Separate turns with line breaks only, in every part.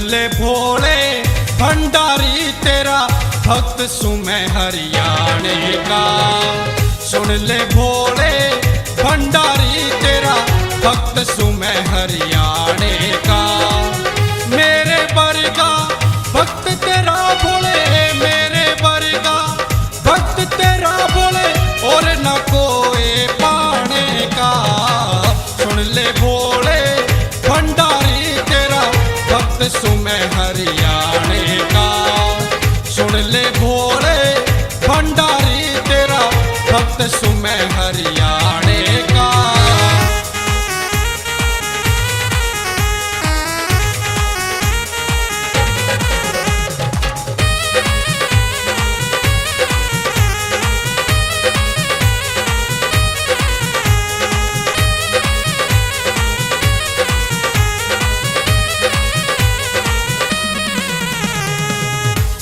ले भोले भंडारी तेरा भक्त सुमै हरियाणे का। सुन ले भोले भंडारी तेरा भक्त सुमै हरियाणे का। मेरे वर्गा भक्त तेरा भोले, मेरे वर्गा भक्त तेरा भोले और न कोई पाने का। सुन ले भोले भंडारी तेरा भक्त सुमै हरियाणे का। सुन ले भोले भंडारी तेरा भक्त सुमै हरियाणे का।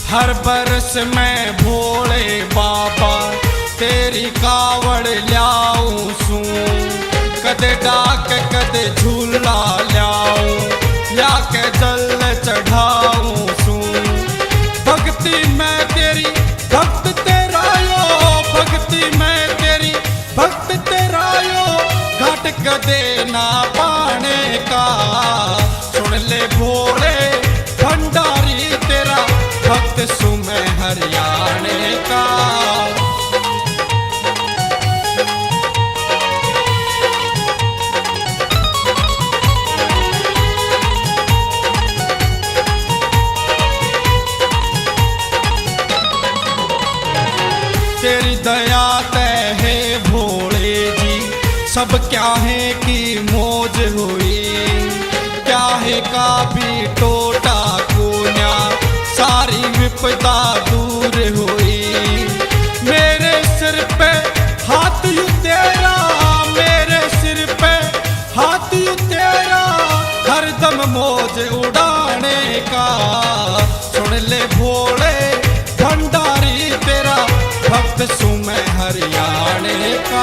हर बरस मैं भोले बाबा तेरी कावड़ ल्याऊं सू। कदे डाक कदे झूला ल्याऊं, लाके जल चढ़ाऊं सू। भक्ति मैं तेरी भक्त तेरा यो, भक्ति मैं तेरी भक्त तेरा यो, घाट कदे ना पाने का। सुन ले भोले भंडारी तेरा भक्त सुमै हरियाणे का। तेरी दया तय है भोले जी, सब क्या है कि मौज हुई। क्या है का भी टोटा कोन्या, सारी विपदा दूर हुई। मेरे सिर पे हाथ यू तेरा, मेरे सिर पे हाथ यू तेरा, हरदम मौज उड़ाने का। सुन ले भोले भंडारी तेरा भक्त सुमै हरियाणे का।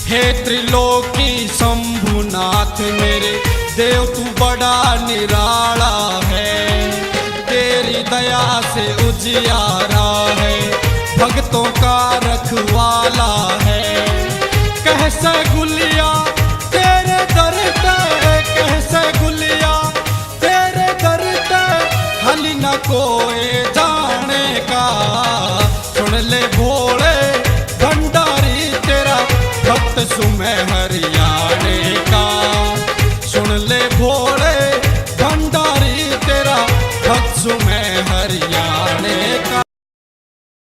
हे त्रिलोकी शंभुनाथ मेरे देव तू बड़ा निराला है। तेरी दया से उजियारा है, भक्तों का रखवाला है। कैसे गुलिया तेरे दर पे, कैसे गुलिया तेरे दर पे, हली न कोई जाने का। सुन ले भोले भंडारी तेरा भक्त सुमै